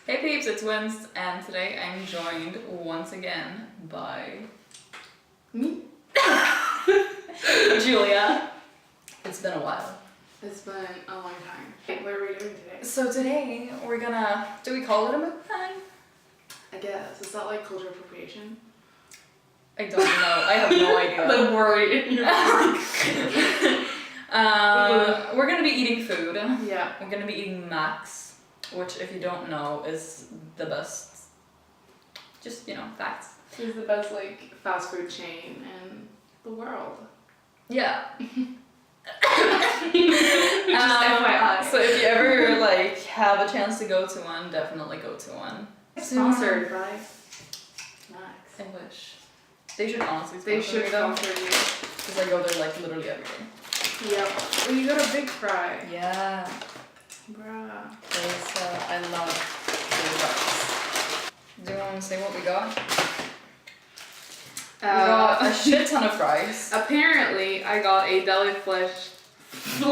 Hey peeps, it's Wins, and today I'm joined once again by me, Julia. It's been a while. It's been a long time. What are we doing today? So today we're gonna, do we call it a mukbang? I guess. Is that like cultural appropriation? I don't know, I have no idea. The word in your We're gonna be eating food. Yeah. We're gonna be eating Max, which if you don't know is the best, just, facts. It's the best like fast food chain in the world. Yeah. FYI. So if you ever have a chance to go to one, definitely go to one. Sponsored by Max. I wish. They should honestly sponsor They should me though. sponsor you. Because I go there literally every day. Yep. Well, you got a big fry. Yeah. Bruh. I love big fries. Do you want to say what we got? We got a shit ton of fries. Apparently, I got a deli flesh. Ew!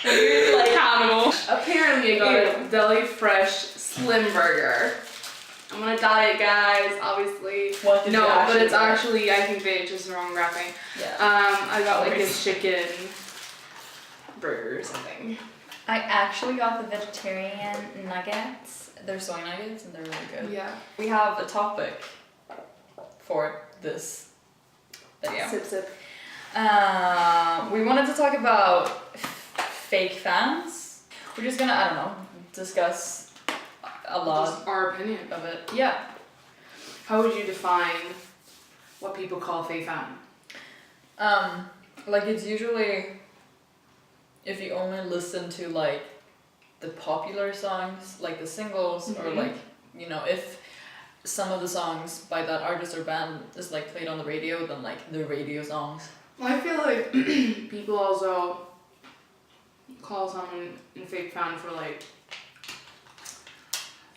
You're like Cannibal. Apparently, I got a deli fresh slim burger. I'm on a diet, guys. Obviously. What did you but it's get? actually, I think they just the wrong wrapping. Yeah. I got like a chicken burger or something. I actually got the vegetarian nuggets. They're soy nuggets and they're really good. Yeah. We have a topic for this video. Sip sip. We wanted to talk about fake fans. We're just gonna, I don't know, discuss a lot Just our opinion. of it. Yeah. How would you define what people call fake fan? It's usually if you only listen to the popular songs, like the singles, or if some of the songs by that artist or band is played on the radio, then the radio songs. Well, I feel like people also call someone a fake fan for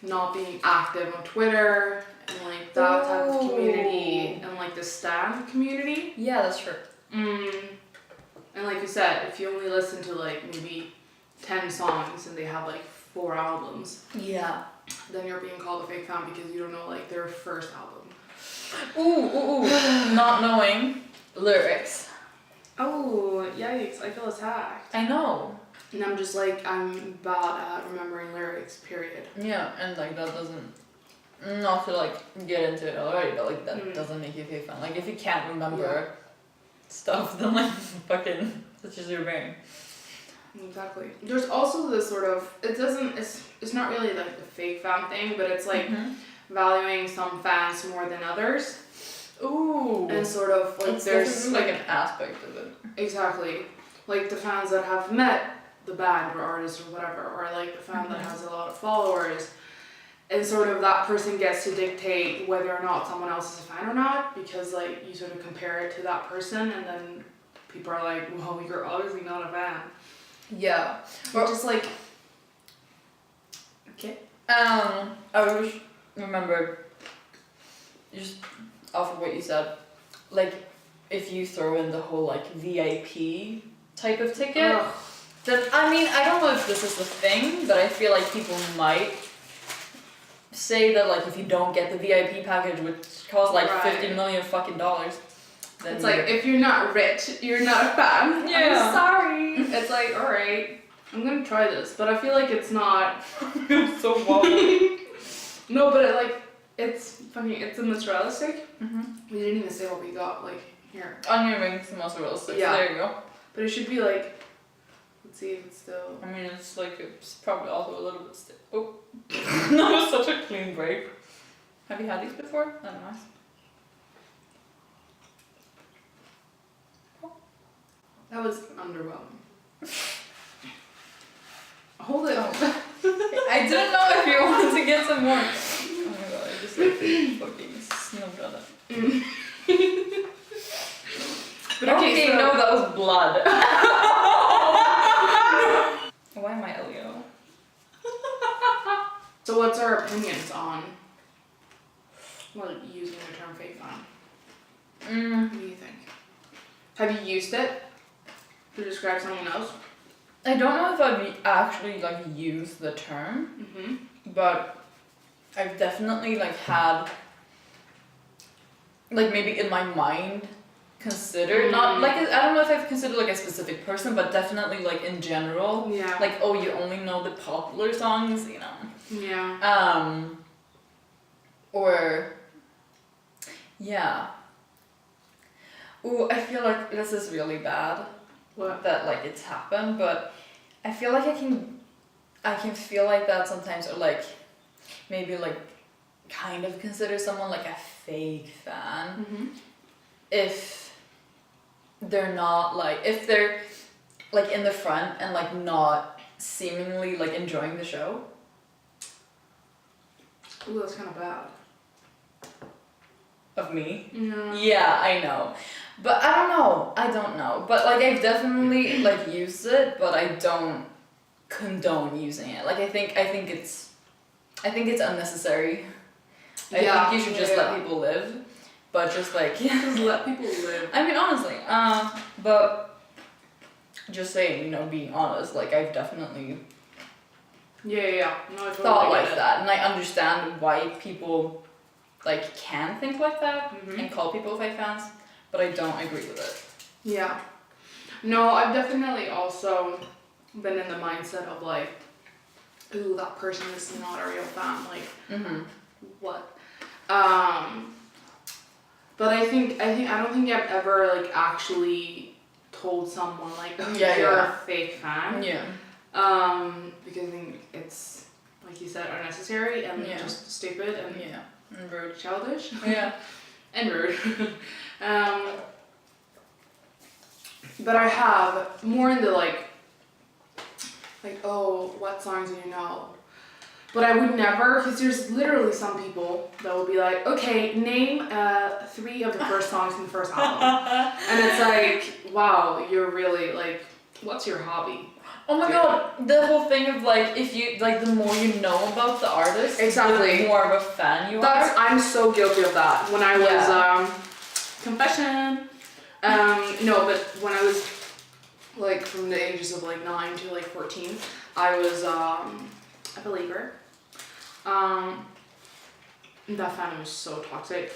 not being active on Twitter and that type of community and the stan community. Yeah, that's true. And like you said, if you only listen to maybe 10 songs and they have 4 albums, Yeah. then you're being called a fake fan because you don't know their first album. Ooh. Not knowing lyrics. Oh, yikes, I feel attacked. I know. And I'm just I'm bad at remembering lyrics, period. Yeah, and that doesn't, not to get into it already, but that doesn't make you a fake fan. If you can't remember stuff, then fucking, that's just your brain. Exactly. There's also this sort of, it's not really the fake fan thing, but it's valuing some fans more than others. Ooh. And sort of there's an aspect of it. Exactly. The fans that have met the band or artist or whatever, or the fan that has a lot of followers, and sort of that person gets to dictate whether or not someone else is a fan or not, because you sort of compare it to that person, and then people are well, you're obviously not a fan. Yeah. Or just okay. I just remembered, just off of what you said, if you throw in the whole VIP type of ticket, then I don't know if this is the thing, but I feel people might say that if you don't get the VIP package, which costs $50 million fucking dollars, then it's if you're not rich, you're not a fan. Yeah. I'm sorry. It's alright, I'm gonna try this, but I feel it's not. I'm so wobbly. No, but it's funny. It's a mozzarella steak. Mm-hmm. We didn't even say what we got. Here. Onion rings, mozzarella sticks. Yeah. There you go. But it should be let's see if it's still. It's it's probably also a little bit stiff. Oh, that was such a clean break. Have you had these before? They're nice. That was underwhelming. Hold it. I didn't know if you wanted to get some more. Oh my god, I just fucking sniffed on it. But okay, so no, that was blood. Why am I Leo? So what's our opinions on using the term fake fan? What do you think? Have you used it to describe someone else? I don't know if I've actually like used the term, but I've definitely like had like maybe in my mind considered not like I don't know if I've considered like a specific person, but definitely like in general. Yeah. Like, oh, you only know the popular songs, you know. Yeah. Or yeah. Ooh, I feel like this is really bad. What? That like it's happened, but I feel like I can feel like that sometimes, or like maybe like kind of consider someone like a fake fan if they're not like, if they're like in the front and like not seemingly like enjoying the show. Ooh, that's kind of bad. Of me? Yeah. Yeah, I know. But I don't know. But like I've definitely like used it, but I don't condone using it. Like I think it's unnecessary. I think you should just let people live. But just like just let people live. I mean honestly, but just saying, you know, being honest, like I've definitely Yeah. No, I totally thought get like it. that, and I understand why people like can think like that and call people fake fans, but I don't agree with it. Yeah. No, I've definitely also been in the mindset of like, ooh, that person is not a real fan. Like, what? But I don't think I've ever like actually told someone like, oh, you're a fake fan. Yeah. Because I think it's, like you said, unnecessary and just stupid and And rude. childish. Yeah. And rude. But I have more in the like, oh, what songs do you know? But I would never, because there's literally some people that will be like, okay, name 3 of the first songs in the first album. And it's like, wow, you're really like, what's your hobby? Oh my god, the whole thing of like, if you, like the more you know about the artist, Exactly. the more of a fan you are. I'm so guilty of that. When I was, confession, no, but when I was like from the ages of like 9 to like 14, I was a believer. That fandom is so toxic.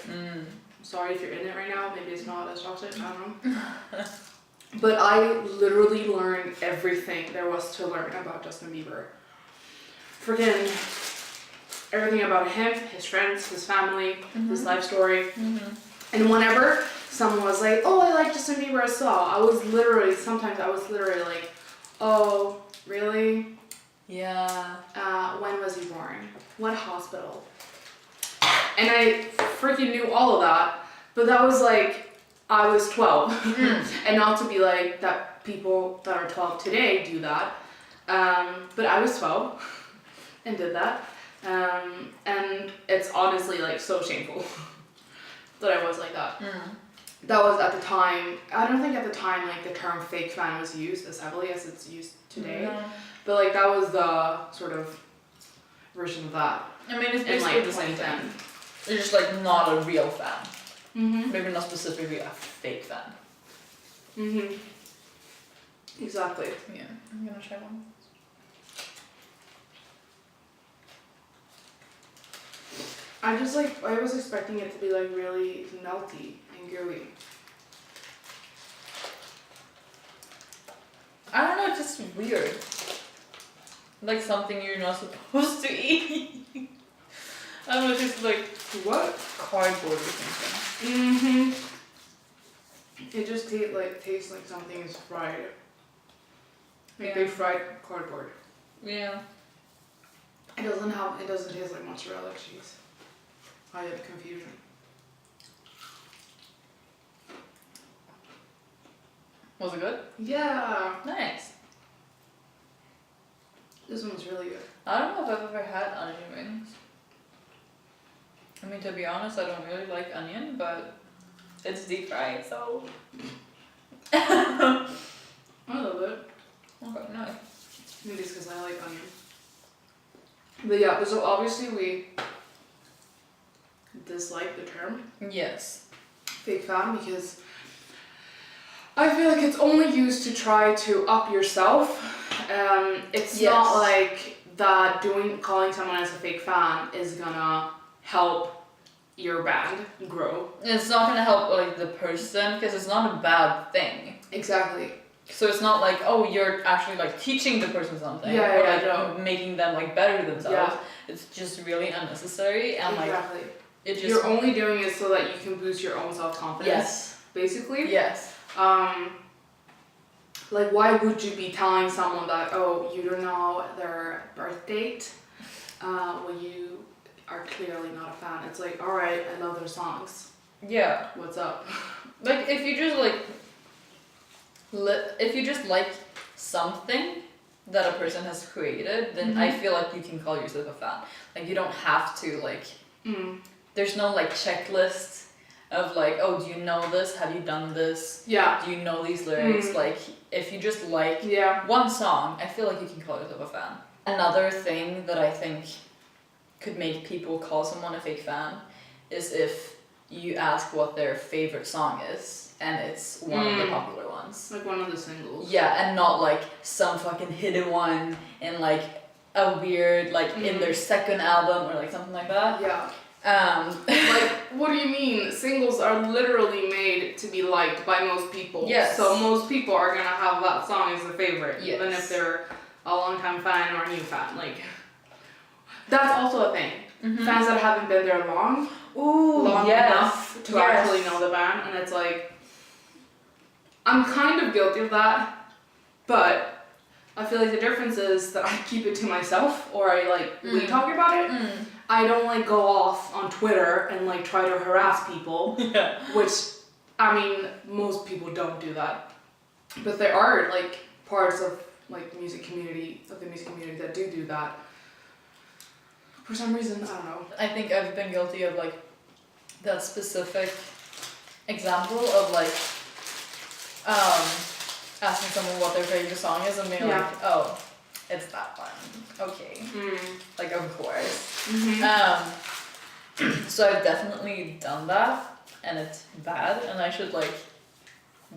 Sorry if you're in it right now, maybe it's not as toxic, I don't know. But I literally learned everything there was to learn about Justin Bieber. Freaking everything about him, his friends, his family, his life story. And whenever someone was like, oh, I like Justin Bieber as well, sometimes I was literally like, oh, really? Yeah. When was he born? What hospital? And I freaking knew all of that, but that was like, I was 12. And not to be like that people that are 12 today do that. But I was 12 and did that. And it's honestly like so shameful that I was like that. That was at the time, I don't think at the time like the term fake fan was used as heavily as it's used today. But like that was the sort of version of that. I mean, it's in basically like the same 2010. thing. You're just like not a real fan. Maybe not specifically a fake fan. Exactly. Yeah, I'm gonna try one. I was expecting it to be like really melty and gooey. I don't know, it's just weird. Like something you're not supposed to eat. I don't know, it's just like What? cardboard or something. It just tastes like something is fried. Like Yeah. they fried cardboard. Yeah. It doesn't taste like mozzarella cheese. I had confusion. Was it good? Yeah. Nice. This one's really good. I don't know if I've ever had onion rings. I mean, to be honest, I don't really like onion, but it's deep fried, so. I love it. Okay, nice. Maybe it's because I like onion. But yeah, so obviously we dislike the term Yes. fake fan because I feel like it's only used to try to up yourself It's Yes. not like that calling someone as a fake fan is gonna help your band grow. It's not gonna help like the person because it's not a bad thing. Exactly. So it's not like, oh, you're actually like teaching the person something Yeah, or yeah, like no. making them like better themselves. Yeah. It's just really unnecessary and like Exactly. it just You're only doing it so that you can boost your own self-confidence. Yes. Basically. Yes. Like why would you be telling someone that, oh, you don't know their birth date when you are clearly not a fan? It's like, all right, I love their songs. Yeah. What's up? Like if you just like something that a person has created, then I feel like you can call yourself a fan. Like you don't have to like there's no like checklist of like, oh, do you know this? Have you done this? Yeah. Do you know these lyrics? Like if you just like one song, I feel like you can call yourself a fan. Another thing that I think could make people call someone a fake fan is if you ask what their favorite song is and it's one of the popular ones. Like one of the singles. Yeah, and not like some fucking hidden one in like a weird like in their second album or like something like that. Yeah. Like, what do you mean? Singles are literally made to be liked by most people. Yes. So most people are gonna have that song as a favorite, Yes. even if they're a long-time fan or a new fan. Like, that's also a thing. Fans that haven't been there long enough to actually know the band, and it's like, I'm kind of guilty of that, but I feel like the difference is that I keep it to myself, or I like we talk about it. I don't like go off on Twitter and like try to harass people, which I mean most people don't do that, but there are like parts of like the music community that do that. For some reason, I don't know. I think I've been guilty of like that specific example of like asking someone what their favorite song is and being like, oh, it's that one. Okay. Like of course. So I've definitely done that and it's bad and I should like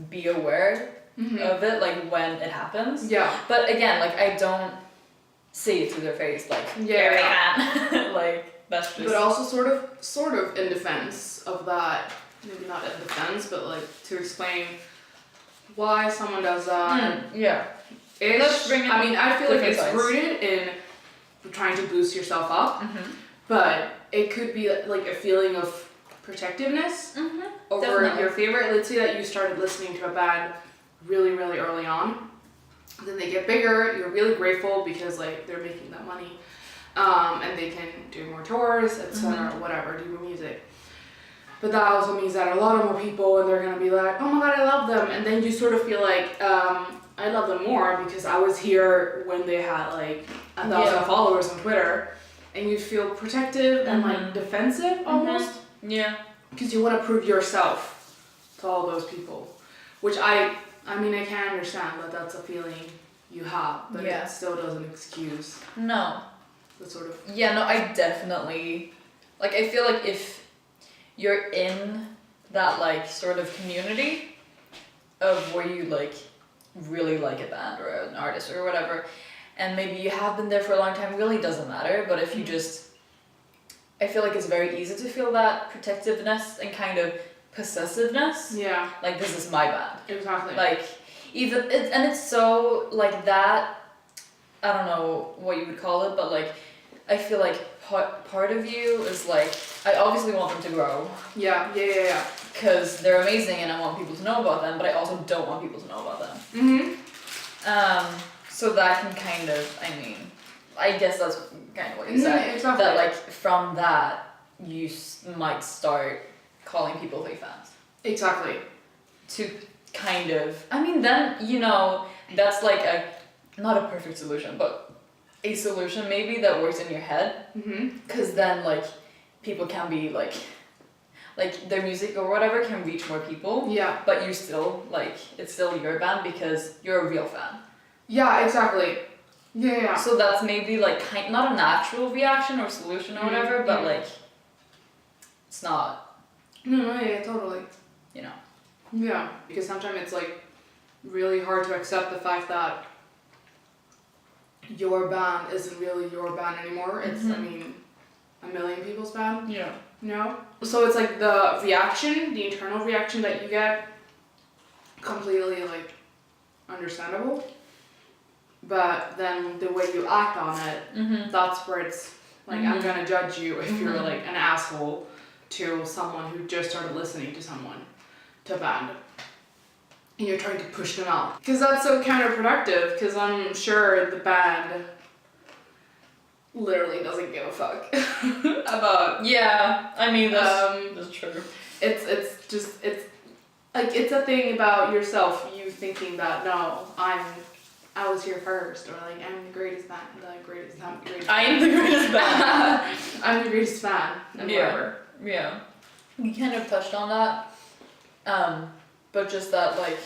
be aware of it like when it happens. Yeah. But again, like I don't say it to their face like like that's just But also sort of in defense of that, maybe not in defense, but like to explain why someone does that. yeah. Let's bring it. I mean, I feel like it's sides. rooted in trying to boost yourself up, but it could be like a feeling of protectiveness over Definitely. your favorite. Let's say that you started listening to a band really, really early on. Then they get bigger. You're really grateful because like they're making that money, and they can do more tours, etc. Whatever, do more music. But that also means that a lot of more people, and they're gonna be like, oh my god, I love them, and then you sort of feel like. I love them more because I was here when they had like 1,000 followers on Twitter, and you feel protective and like defensive almost. Yeah. Because you want to prove yourself to all those people, which I mean I can understand that that's a feeling you have, but it still doesn't excuse No. the sort of. Yeah, no, I definitely like I feel like if you're in that like sort of community of where you like really like a band or an artist or whatever and maybe you have been there for a long time, really doesn't matter, but if you just I feel like it's very easy to feel that protectiveness and kind of possessiveness. Yeah. Like this is my band. Exactly. Like even it's so like that I don't know what you would call it, but like I feel like part of you is like I obviously want them to grow. Yeah. Because they're amazing and I want people to know about them, but I also don't want people to know about them. So that can kind of, I mean, I guess that's kind of what you said. Exactly. That like from that you might start calling people fake fans. Exactly. To kind of, I mean then, you know, that's like a, not a perfect solution, but a solution maybe that works in your head. Because then like people can be like their music or whatever can reach more people. Yeah. But you still like it's still your band because you're a real fan. Yeah, exactly. Yeah. So that's maybe like not a natural reaction or solution or whatever, but like it's not. No, yeah, totally. You know. Yeah, because sometimes it's like really hard to accept the fact that your band isn't really your band anymore. It's, I mean, a million people's band. Yeah. You know? So it's like the reaction, the internal reaction that you get, completely like understandable. But then the way you act on it, that's where it's like, I'm gonna judge you if you're like an asshole to someone who just started listening to a band. And you're trying to push them out. Because that's so counterproductive, because I'm sure the band literally doesn't give a fuck about. Yeah, I mean, that's true. It's just, it's like, it's a thing about yourself, you thinking that, no, I was here first, or like, I'm the greatest band, I am the greatest band. I'm the greatest fan, and whatever. Yeah. We kind of touched on that. But just that, like,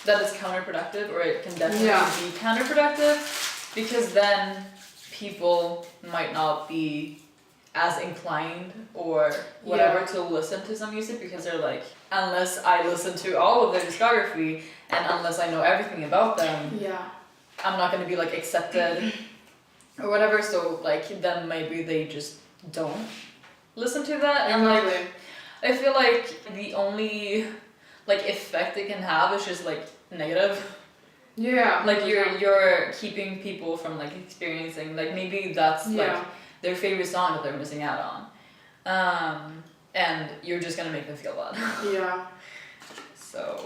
that is counterproductive, or it can definitely be counterproductive, because then people might not be as inclined or whatever to listen to some music, because they're like, unless I listen to all of their discography and unless I know everything about them, I'm not going to be like accepted or whatever. So like, then maybe they just don't listen to that. And like, I feel like the only like effect it can have is just like negative. Yeah. Like you're keeping people from like experiencing, like maybe that's like their favorite song that they're missing out on. And you're just gonna make them feel bad. Yeah. So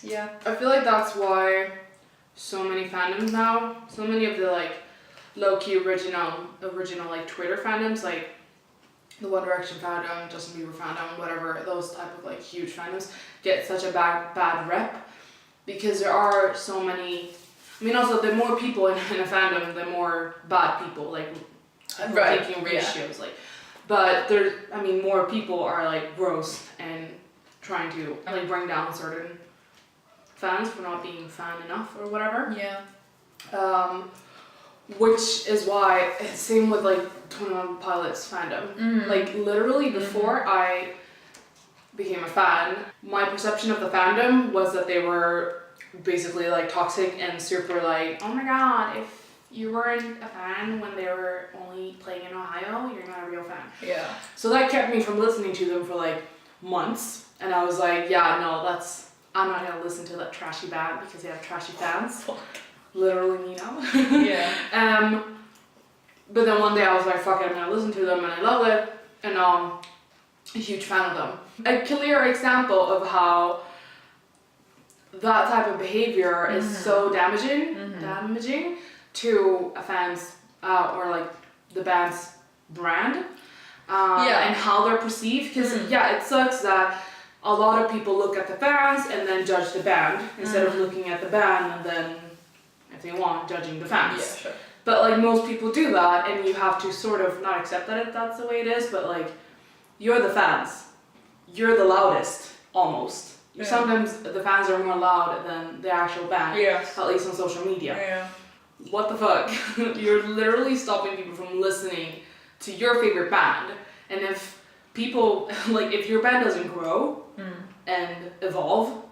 yeah. I feel like that's why so many fandoms now, so many of the like low-key original like Twitter fandoms, like the One Direction fandom, Justin Bieber fandom, whatever, those type of like huge fandoms get such a bad rep, because there are so many. I mean, also the more people in a fandom, the more bad people, like taking ratios, like. But there, I mean, more people are like gross and trying to like bring down certain fans for not being fan enough or whatever. Yeah. Which is why, same with like 21 Pilots fandom. Like literally before I became a fan, my perception of the fandom was that they were basically like toxic and super like, oh my god, if you weren't a fan when they were only playing in Ohio, you're not a real fan. Yeah. So that kept me from listening to them for like months, and I was like, yeah, no, I'm not gonna listen to that trashy band because they have trashy fans. Literally me now. Yeah. But then one day I was like, fuck it, I'm gonna listen to them, and I love it, and a huge fan of them. A clear example of how that type of behavior is so damaging to a fan's or like the band's brand, and how they're perceived. Because it sucks that a lot of people look at the fans and then judge the band instead of looking at the band and then, if they want, judging the fans. Yeah, sure. But like most people do that, and you have to sort of not accept that that's the way it is, but like you're the fans, you're the loudest almost. Yeah. Sometimes the fans are more loud than the actual band, at least on social media. Yeah. What the fuck? You're literally stopping people from listening to your favorite band. And if people, like, if your band doesn't grow and evolve,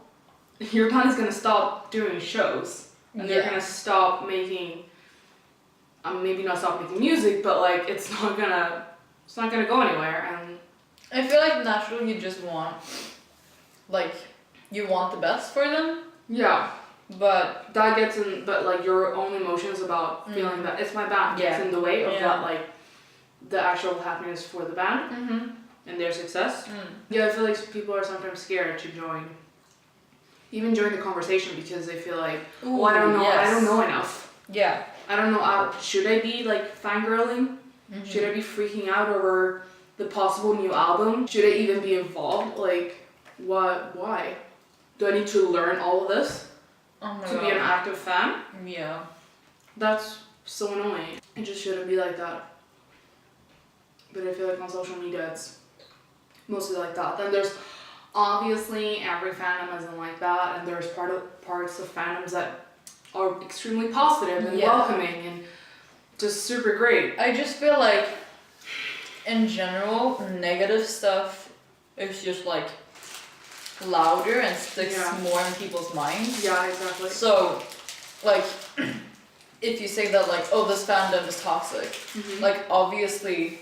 your band is gonna stop doing shows. And they're gonna stop making, maybe not stop making music, but like, it's not gonna go anywhere. And I feel like naturally you just want, like, you want the best for them. Yeah. But that gets in, but like your own emotions about feeling that it's my band gets in the way of that, like the actual happiness for the band and their success. Yeah, I feel like people are sometimes scared to join the conversation because they feel like, oh, I don't know, I don't know enough. Yeah. I don't know, should I be like fangirling? Should I be freaking out over the possible new album? Should I even be involved? Like, why? Do I need to learn all of this? To be an active fan? Yeah. That's so annoying. It just shouldn't be like that. But I feel like on social media it's mostly like that. Then there's obviously every fandom isn't like that, and there's parts of fandoms that are extremely positive and welcoming and just super great. I just feel like in general negative stuff is just like louder and sticks more in people's minds. Yeah, exactly. So, like, if you say that like, oh, this fandom is toxic, like obviously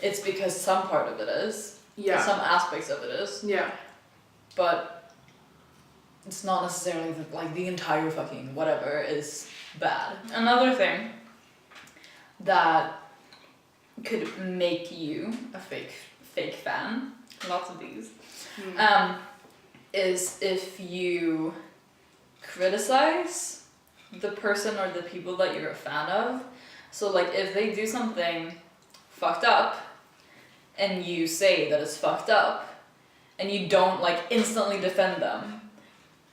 it's because some part of it is. Yeah. Some aspects of it is. Yeah. But it's not necessarily like the entire fucking whatever is bad. Another thing that could make you a fake fan, lots of these, is if you criticize the person or the people that you're a fan of. So like if they do something fucked up and you say that it's fucked up and you don't like instantly defend them,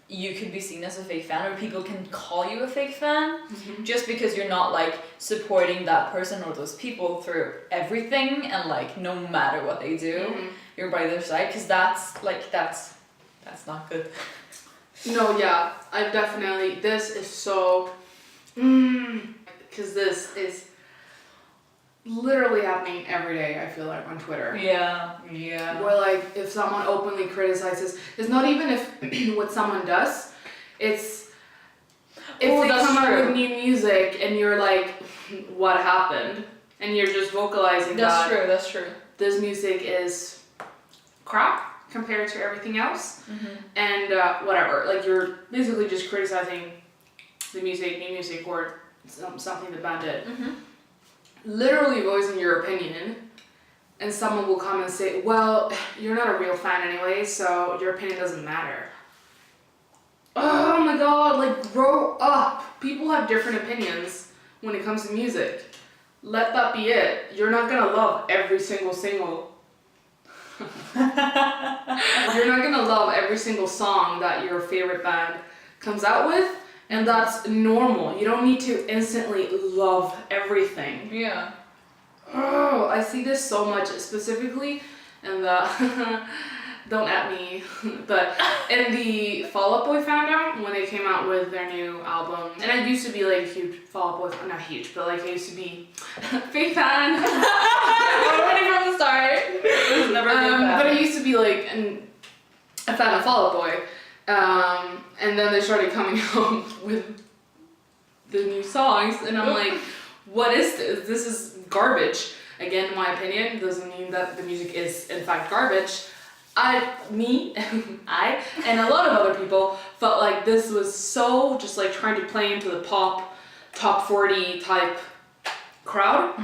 you could be seen as a fake fan, or people can call you a fake fan just because you're not like supporting that person or those people through everything, and like no matter what they do, you're by their side, because that's not good. No, yeah, I've definitely, this is so, because this is literally happening every day, I feel like, on Twitter. Yeah. Where like, if someone openly criticizes, it's not even if what someone does, it's if they come out with new music and you're like, what happened? And you're just vocalizing That's true. This music is crap compared to everything else, and whatever, like you're basically just criticizing the music, new music, or something the band did. Literally voicing your opinion, and someone will come and say, well, you're not a real fan anyway, so your opinion doesn't matter. Oh my god, like grow up. People have different opinions when it comes to music. Let that be it. You're not gonna love every single single. You're not gonna love every single song that your favorite band comes out with, and that's normal. You don't need to instantly love everything. Yeah. Oh, I see this so much, specifically in the don't at me, but in the Fall Out Boy fandom, when they came out with their new album, and I used to be like a huge Fall Out Boy, not huge, but like I used to be fake fan. Already from the start. It was never a fan. But I used to be like a fan of Fall Out Boy, and then they started coming out with the new songs, and I'm like, what is this? This is garbage. Again, in my opinion, doesn't mean that the music is in fact garbage. I and a lot of other people felt like this was so just like trying to play into the pop top 40 type crowd,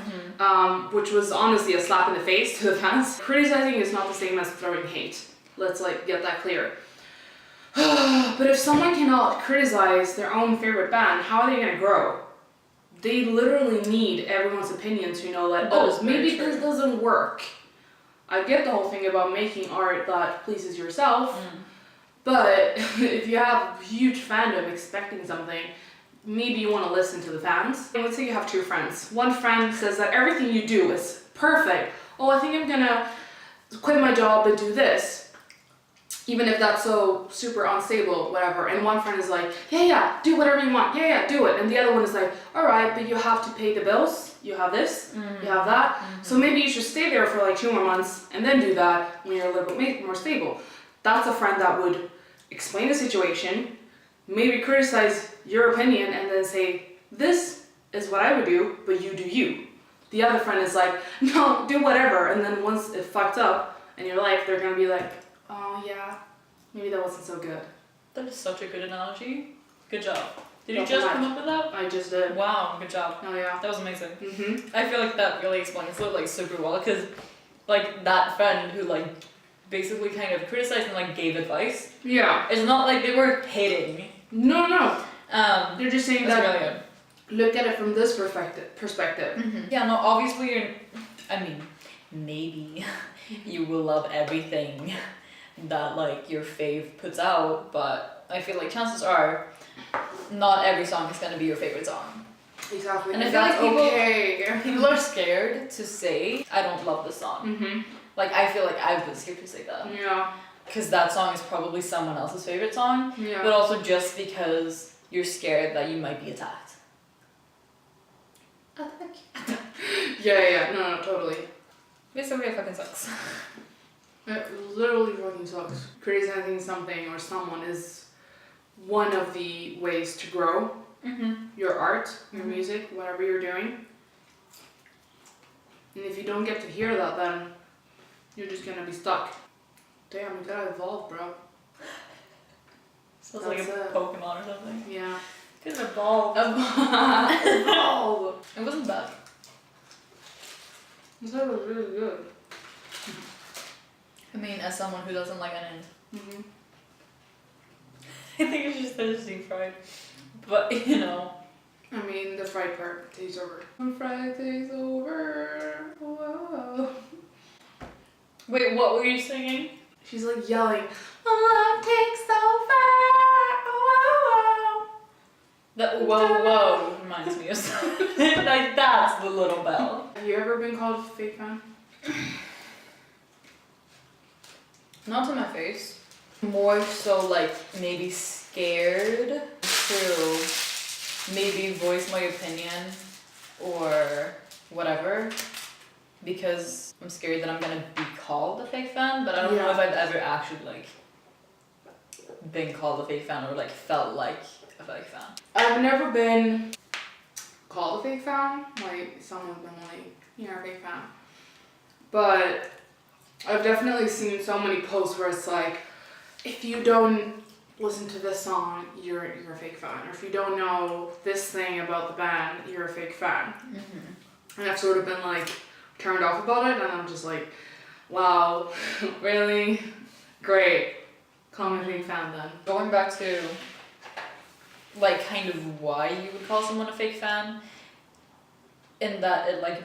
which was honestly a slap in the face to the fans. Criticizing is not the same as throwing hate. Let's like get that clear. But if someone cannot criticize their own favorite band, how are they gonna grow? They literally need everyone's opinion to know that, oh, maybe this doesn't work. I get the whole thing about making art that pleases yourself, but if you have huge fandom expecting something, maybe you want to listen to the fans. Let's say you have two friends. One friend says that everything you do is perfect. Oh, I think I'm gonna quit my job and do this, even if that's so super unstable, whatever. And one friend is like, yeah, do whatever you want. Yeah, do it. And the other one is like, all right, but you have to pay the bills. You have this, you have that. So maybe you should stay there for like 2 more months and then do that when you're a little bit more stable. That's a friend that would explain the situation, maybe criticize your opinion, and then say, this is what I would do, but you do you. The other friend is like, no, do whatever. And then once it fucked up in your life, they're gonna be like, oh yeah, maybe that wasn't so good. That is such a good analogy. Good job. Did you just come up with that? I just did. Wow, good job. Oh yeah. That was amazing. I feel like that really explains it like super well, because like that friend who like basically kind of criticized and like gave advice. Yeah. It's not like they were hating. No. They're just saying that's that really good. Look at it from this perspective. Yeah, no, obviously maybe you will love everything that like your fave puts out, but I feel like chances are not every song is gonna be your favorite song. Exactly. And I feel like people are scared to say, I don't love this song. Like I feel like I've been scared to say that. Yeah. Because that song is probably someone else's favorite song. Yeah. But also just because you're scared that you might be attacked. Yeah, no, totally. Basically, it fucking sucks. It literally fucking sucks. Criticizing something or someone is one of the ways to grow. your art, your music, whatever you're doing. And if you don't get to hear that, then you're just gonna be stuck. Damn, you gotta evolve, bro. Sounds like a That's it. Pokemon or something. Yeah. Could have evolved. Evolve. It wasn't bad. This was really good. I mean, as someone who doesn't like onions, Mm-hmm. I think it's just that it's deep fried. But you know. I mean, the fried part takes over. When fried takes over. Whoa. Wait, what were you singing? She's like yelling, love takes over. Whoa. That whoa reminds me of something. Like that's the little bell. Have you ever been called a fake fan? Not to my face. More so like maybe scared to maybe voice my opinion or whatever because I'm scared that I'm gonna be called a fake fan, but I don't know if I've ever actually like been called a fake fan or like felt like a fake fan. I've never been called a fake fan, like someone's been like, you're a fake fan. But I've definitely seen so many posts where it's like, if you don't listen to this song, you're a fake fan. Or if you don't know this thing about the band, you're a fake fan. Mm-hmm. And I've sort of been like turned off about it, and I'm just like, wow, really? Great. Call me a fake fan then. Going back to like kind of why you would call someone a fake fan, in that it like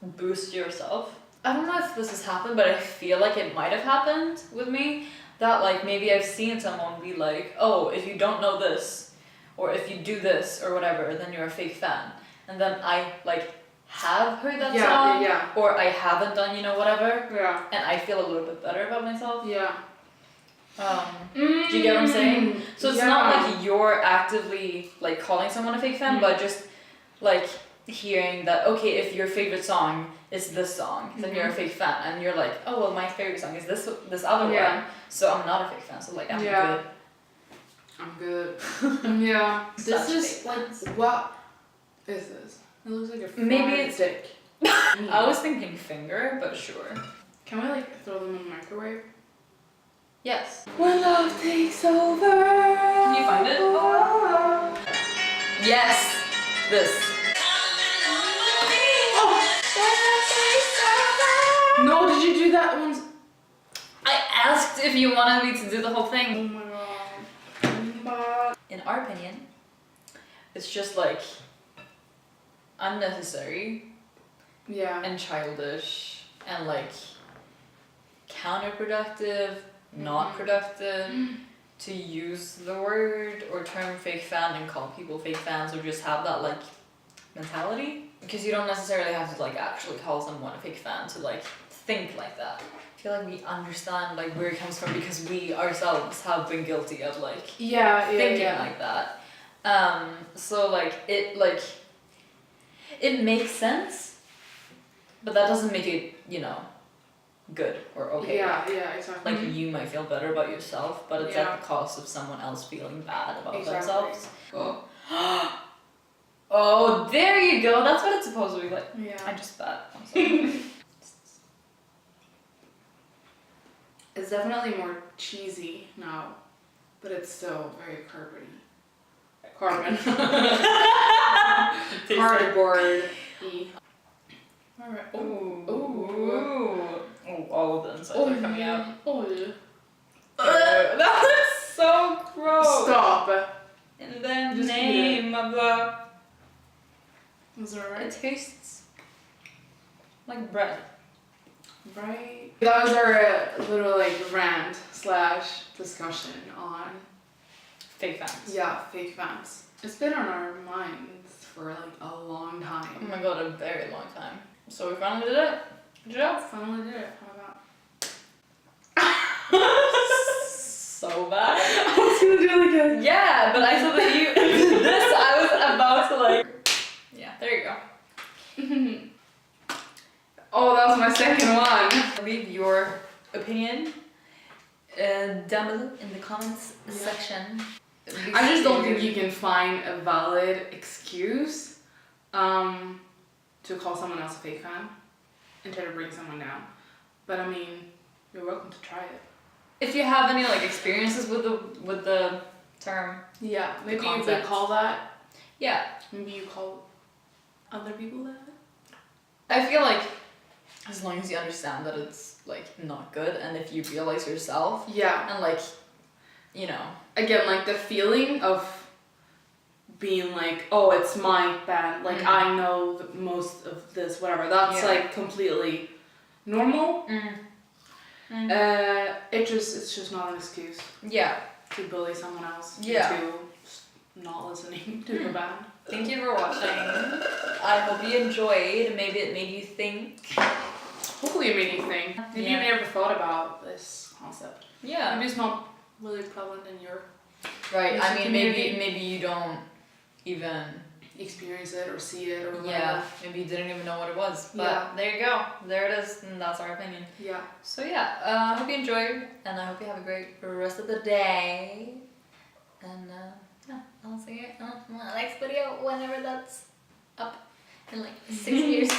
boosts yourself. I don't know if this has happened, but I feel like it might have happened with me. That like maybe I've seen someone be like, oh, if you don't know this, or if you do this or whatever, then you're a fake fan. And then I like have heard that song, or I haven't done, you know, whatever. Yeah. And I feel a little bit better about myself. Yeah. Do you get what I'm saying? So it's not like you're actively like calling someone a fake fan, but just like hearing that, okay, if your favorite song is this song, then you're a fake fan, and you're like, oh well, my favorite song is this other one, so I'm not a fake fan, so like I'm good. I'm good. Yeah. This is like, what is this? It looks like a maybe it's dick. I was thinking finger, but sure. Can we like throw them in the microwave? Yes. When love takes over. Can you find it? Oh. Yes. This. No, did you do that once? I asked if you wanted me to do the whole Oh thing. my god. In our opinion, it's just like unnecessary Yeah. and childish and like counterproductive, not productive to use the word or term fake fan and call people fake fans or just have that like mentality, because you don't necessarily have to like actually call someone a fake fan to like think like that. I feel like we understand like where it comes from because we ourselves have been guilty of like thinking like that. So like it makes sense, but that doesn't make it, you know, good or okay. Yeah, exactly. Like you might feel better about yourself, but it's at the cost of someone else feeling bad about themselves. Oh, there you go. That's what it's supposed to be like. Yeah. I just spat. I'm sorry. It's definitely more cheesy now, but it's still very carbon. Cardboard-y. Alright. Ooh. Oh, all of the insides are coming out. Oh, yeah. That looks so gross. Stop. In the Just name of the... Is that right? It tastes like bread. Right. That was our little like rant / discussion on Fake fans. Yeah, fake fans. It's been on our minds for like a long Oh time. my god, a very long time. So we finally did it. Good job. Finally did it. How about? So bad. I was gonna do it again. Yeah, but I saw that you this I was about to like. Yeah, there you go. Oh, that was my second one. Leave your opinion down below in the comments section. I just don't think you can find a valid excuse to call someone else a fake fan and try to bring someone down. But I mean, you're welcome to try it. If you have any like experiences with the term. Yeah, maybe you could concept. call that. Yeah. Maybe you call other people that. I feel like as long as you understand that it's like not good, and if you realize yourself, Yeah. and like, you know, Again, like the feeling of being like, oh, it's my band, like I know most of this, whatever. That's like completely normal. It's just not an excuse. Yeah. To bully someone else. Yeah. Into not listening to the band. Thank you for watching. I hope you enjoyed. Maybe it made you think. Hopefully it made you think. Maybe you've never thought about this concept. Yeah. Maybe it's not really prevalent in your right. I mean, community. maybe you don't even experience it or see it or whatever. Yeah. Maybe you didn't even know what it was. But there you go. There it is. And that's our opinion. Yeah. So yeah. I hope you enjoyed, and I hope you have a great rest of the day. And yeah, I'll see you on my next video whenever that's up in like 6 years.